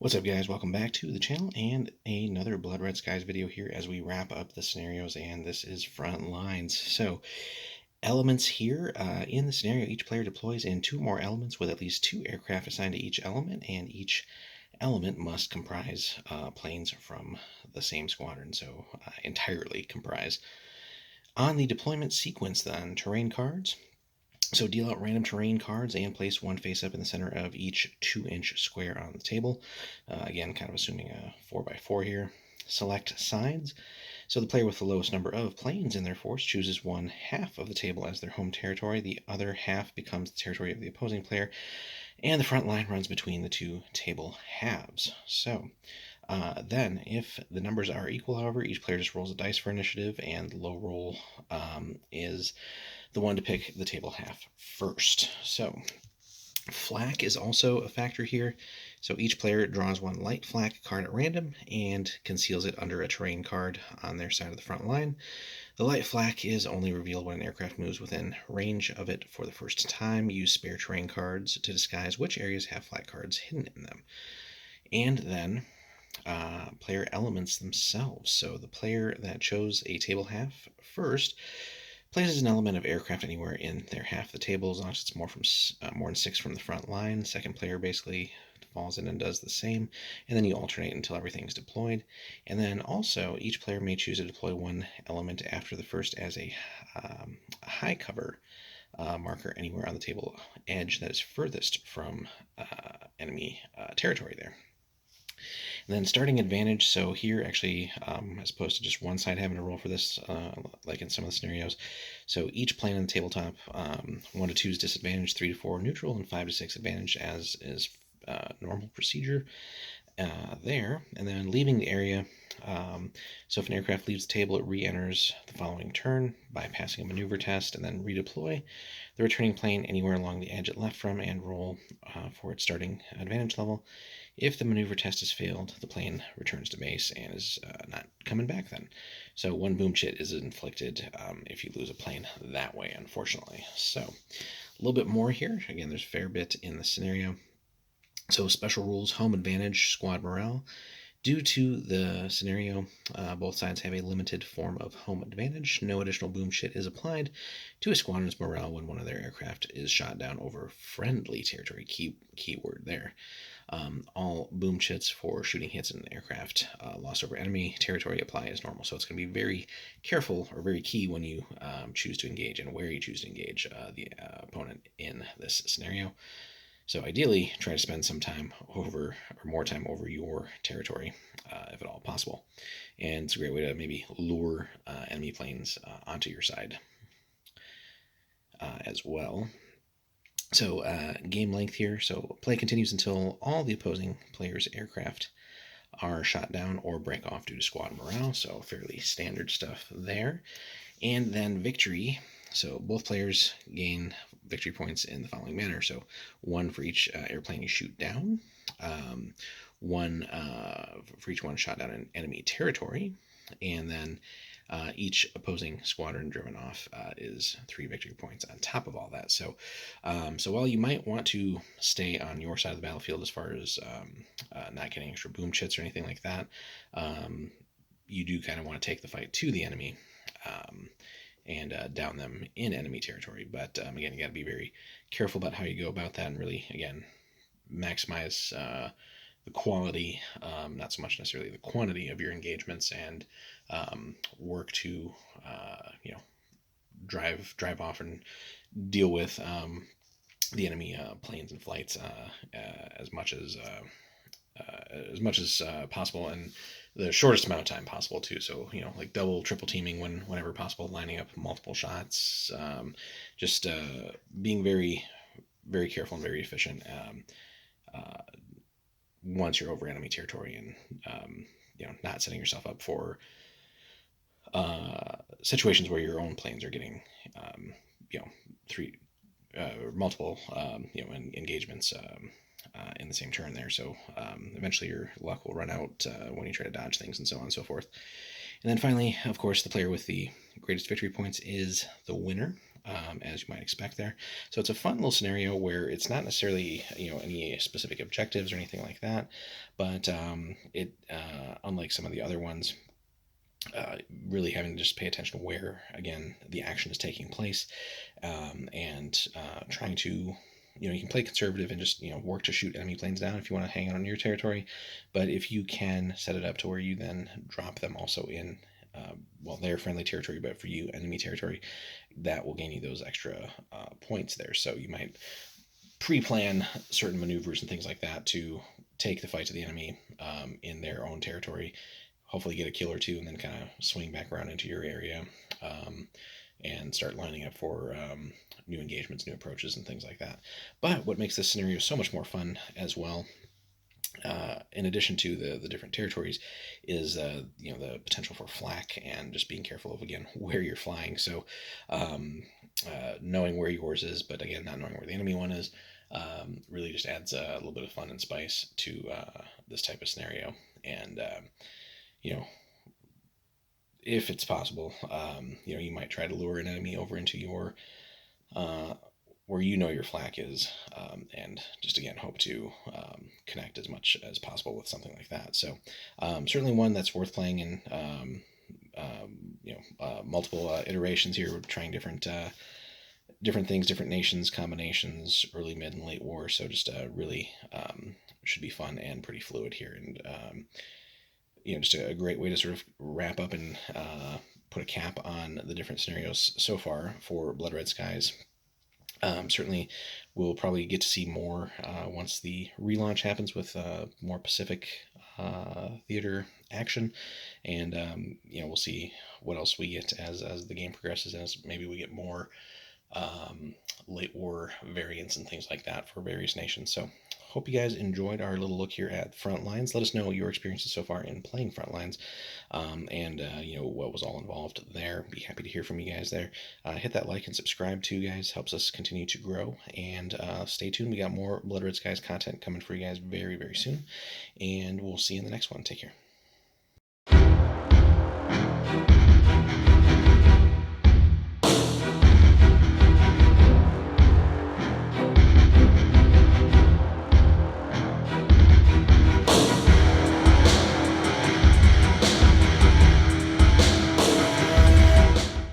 What's up, guys? Welcome back to the channel and another Blood Red Skies video here as we wrap up the scenarios, and this is front lines. So elements here, in the scenario, each player deploys in two more elements with at least two aircraft assigned to each element, and each element must comprise planes from the same squadron, so entirely comprise. On the deployment sequence then, terrain cards. So deal out random terrain cards and place one face up in the center of each 2-inch square on the table. Again, kind of assuming a 4x4 here. Select sides. So the player with the lowest number of planes in their force chooses one half of the table as their home territory. The other half becomes the territory of the opposing player, and the front line runs between the two table halves. So then, if the numbers are equal, however, each player just rolls a dice for initiative, and low roll is the one to pick the table half first. So flak is also a factor here. So each player draws one light flak card at random and conceals it under a terrain card on their side of the front line. The light flak is only revealed when an aircraft moves within range of it for the first time. Use spare terrain cards to disguise which areas have flak cards hidden in them. And then player elements themselves. So the player that chose a table half first places an element of aircraft anywhere in their half of the table, as long as it's more than 6 from the front line. Second player basically falls in and does the same, and then you alternate until everything's deployed. And then also, each player may choose to deploy one element after the first as a high cover marker anywhere on the table edge that is furthest from enemy territory there. And then starting advantage, so here actually, as opposed to just one side having to roll for this, like in some of the scenarios, so each plane on the tabletop, 1 to 2 is disadvantage, 3 to 4 neutral, and 5 to 6 advantage, as is normal procedure there. And then leaving the area, so if an aircraft leaves the table, it re-enters the following turn by passing a maneuver test and then redeploy the returning plane anywhere along the edge it left from and roll for its starting advantage level. If the maneuver test has failed, the plane returns to base and is not coming back then. So one boom chit is inflicted if you lose a plane that way, unfortunately. So a little bit more here. Again, there's a fair bit in the scenario. So special rules, home advantage, squad morale. Due to the scenario, both sides have a limited form of home advantage. No additional boom shit is applied to a squadron's morale when one of their aircraft is shot down over friendly territory. Keyword there. All boom chits for shooting hits in an aircraft lost over enemy territory apply as normal. So it's going to be very careful or very key when you choose to engage and where you choose to engage the opponent in this scenario. So ideally, try to spend some time over, or more time over, your territory, if at all possible. And it's a great way to maybe lure enemy planes onto your side as well. So game length here. So play continues until all the opposing players' aircraft are shot down or break off due to squad morale. So fairly standard stuff there. And then victory. So both players gain victory points in the following manner. So one for each airplane you shoot down, one for each one shot down in enemy territory, and then each opposing squadron driven off is 3 victory points on top of all that. So, so while you might want to stay on your side of the battlefield as far as not getting extra boom chits or anything like that, you do kind of want to take the fight to the enemy. And down them in enemy territory. But again, you got to be very careful about how you go about that, and really, again, maximize the quality, not so much necessarily the quantity of your engagements, and work to drive off and deal with the enemy planes and flights as much as possible, and the shortest amount of time possible too. So like double, triple teaming whenever possible, lining up multiple shots, just being very, very careful and very efficient once you're over enemy territory, and not setting yourself up for situations where your own planes are getting three multiple engagements in the same turn there. So eventually your luck will run out when you try to dodge things and so on and so forth. And then finally, of course, the player with the greatest victory points is the winner. as you might expect there. So it's a fun little scenario where it's not necessarily any specific objectives or anything like that, but it unlike some of the other ones, really having to just pay attention to where again the action is taking place, and trying to you can play conservative and just work to shoot enemy planes down if you want to hang out on your territory, but if you can set it up to where you then drop them also in their friendly territory, but for you enemy territory, that will gain you those extra points there. So you might pre-plan certain maneuvers and things like that to take the fight to the enemy in their own territory, hopefully get a kill or two, and then kind of swing back around into your area, and start lining up for new engagements, new approaches, and things like that. But what makes this scenario so much more fun as well, in addition to the different territories, is the potential for flak and just being careful of again where you're flying. So knowing where yours is, but again not knowing where the enemy one is, really just adds a little bit of fun and spice to this type of scenario. And you know if it's possible, you might try to lure an enemy over into your where your flak is, and just again hope to connect as much as possible with something like that. So certainly one that's worth playing in multiple iterations here. We're trying different things, different nations, combinations, early, mid, and late war. So just really should be fun and pretty fluid here, and just a great way to sort of wrap up and put a cap on the different scenarios so far for Blood Red Skies. Certainly, we'll probably get to see more once the relaunch happens with more Pacific theater action, and we'll see what else we get as the game progresses, and as maybe we get more late war variants and things like that for various nations. So hope you guys enjoyed our little look here at Frontlines. Let us know your experiences so far in playing Frontlines, and what was all involved there. Be happy to hear from you guys there. Hit that like and subscribe too, guys. Helps us continue to grow. And stay tuned. We got more Blood Red Skies content coming for you guys very, very soon. And we'll see you in the next one. Take care.